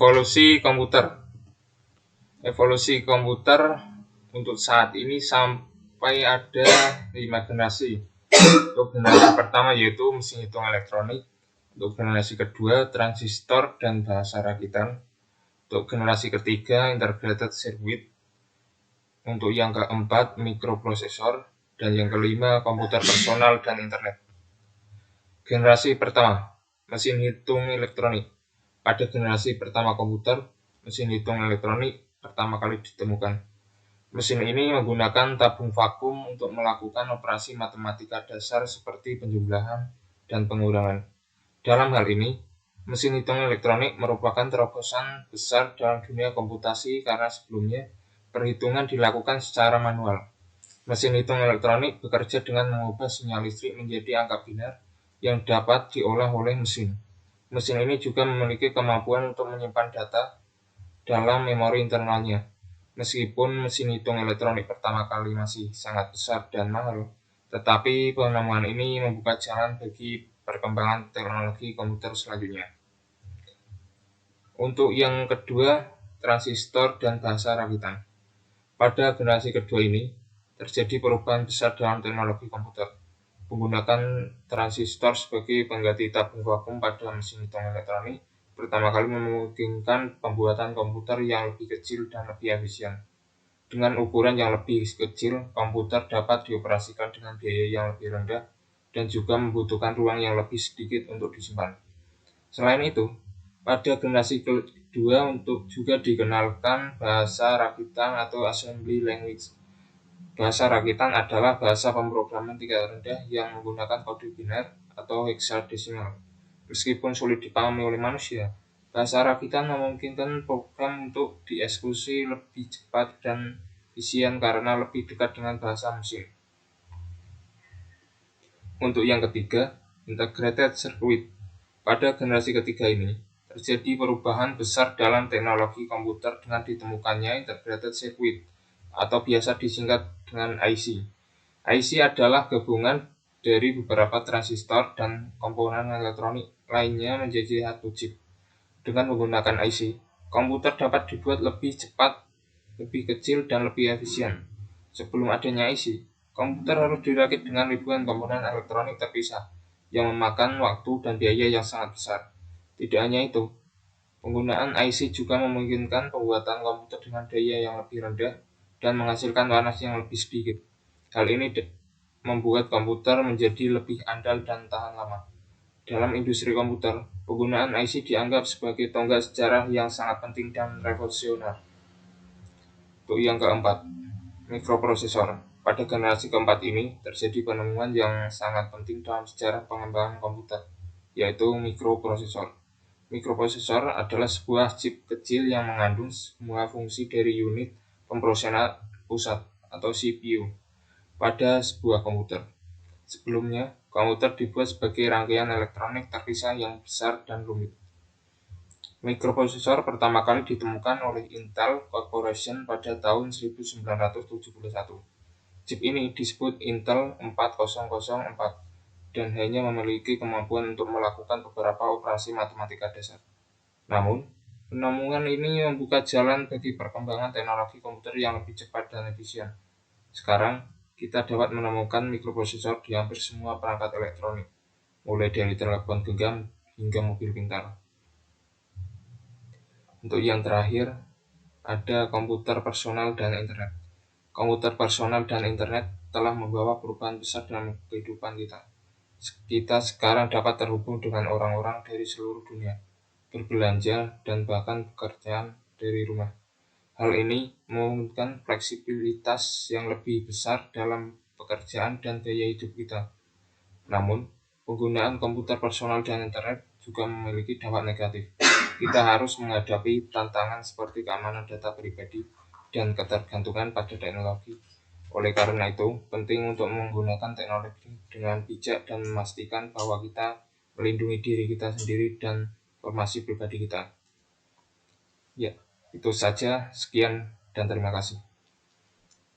Evolusi komputer. Evolusi komputer untuk saat ini sampai ada 5 generasi. Untuk generasi pertama yaitu mesin hitung elektronik. Untuk generasi kedua transistor dan bahasa rakitan. Untuk generasi ketiga integrated circuit. Untuk yang keempat mikroprosesor. Dan yang kelima komputer personal dan internet. Generasi pertama mesin hitung elektronik. Pada generasi pertama komputer, mesin hitung elektronik pertama kali ditemukan. Mesin ini menggunakan tabung vakum untuk melakukan operasi matematika dasar seperti penjumlahan dan pengurangan. Dalam hal ini, mesin hitung elektronik merupakan terobosan besar dalam dunia komputasi karena sebelumnya perhitungan dilakukan secara manual. Mesin hitung elektronik bekerja dengan mengubah sinyal listrik menjadi angka binar yang dapat diolah oleh mesin. Mesin ini juga memiliki kemampuan untuk menyimpan data dalam memori internalnya. Meskipun mesin hitung elektronik pertama kali masih sangat besar dan mahal, tetapi penemuan ini membuka jalan bagi perkembangan teknologi komputer selanjutnya. Untuk yang kedua, transistor dan bahasa rakitan. Pada generasi kedua ini, terjadi perubahan besar dalam teknologi komputer. Menggunakan transistor sebagai pengganti tabung vakum pada mesin hitung elektronik pertama kali memungkinkan pembuatan komputer yang lebih kecil dan lebih efisien. Dengan ukuran yang lebih kecil, komputer dapat dioperasikan dengan biaya yang lebih rendah dan juga membutuhkan ruang yang lebih sedikit untuk disimpan. Selain itu, pada generasi kedua untuk juga dikenalkan bahasa rakitan atau assembly language. Bahasa rakitan adalah bahasa pemrograman tingkat rendah yang menggunakan kode binar atau hexadesimal. Meskipun sulit dipahami oleh manusia, bahasa rakitan memungkinkan program untuk dieksekusi lebih cepat dan efisien karena lebih dekat dengan bahasa mesin. Untuk yang ketiga, integrated circuit. Pada generasi ketiga ini, terjadi perubahan besar dalam teknologi komputer dengan ditemukannya integrated circuit atau biasa disingkat dengan IC. IC adalah gabungan dari beberapa transistor dan komponen elektronik lainnya menjadi satu chip. Dengan menggunakan IC, komputer dapat dibuat lebih cepat, lebih kecil, dan lebih efisien. Sebelum adanya IC, komputer harus dirakit dengan ribuan komponen elektronik terpisah yang memakan waktu dan biaya yang sangat besar. Tidak hanya itu, penggunaan IC juga memungkinkan pembuatan komputer dengan daya yang lebih rendah dan menghasilkan panas yang lebih sedikit. Hal ini membuat komputer menjadi lebih andal dan tahan lama. Dalam industri komputer, penggunaan IC dianggap sebagai tonggak sejarah yang sangat penting dan revolusioner. Untuk yang keempat, mikroprosesor. Pada generasi keempat ini, terjadi penemuan yang sangat penting dalam sejarah pengembangan komputer, yaitu mikroprosesor. Mikroprosesor adalah sebuah chip kecil yang mengandung semua fungsi dari unit pemrosesan pusat atau CPU pada sebuah komputer. Sebelumnya, komputer dibuat sebagai rangkaian elektronik terpisah yang besar dan rumit. Mikroprosesor pertama kali ditemukan oleh Intel Corporation pada tahun 1971. Chip ini disebut Intel 4004 dan hanya memiliki kemampuan untuk melakukan beberapa operasi matematika dasar. Namun, penemuan ini membuka jalan bagi perkembangan teknologi komputer yang lebih cepat dan efisien. Sekarang, kita dapat menemukan mikroprosesor di hampir semua perangkat elektronik, mulai dari telepon genggam hingga mobil pintar. Untuk yang terakhir, ada komputer personal dan internet. Komputer personal dan internet telah membawa perubahan besar dalam kehidupan kita. Kita sekarang dapat terhubung dengan orang-orang dari seluruh dunia, berbelanja, dan bahkan pekerjaan dari rumah. Hal ini memungkinkan fleksibilitas yang lebih besar dalam pekerjaan dan gaya hidup kita. Namun, penggunaan komputer personal dan internet juga memiliki dampak negatif. Kita harus menghadapi tantangan seperti keamanan data pribadi dan ketergantungan pada teknologi. Oleh karena itu, penting untuk menggunakan teknologi dengan bijak dan memastikan bahwa kita melindungi diri kita sendiri dan informasi pribadi kita. Ya, itu saja. Sekian dan terima kasih.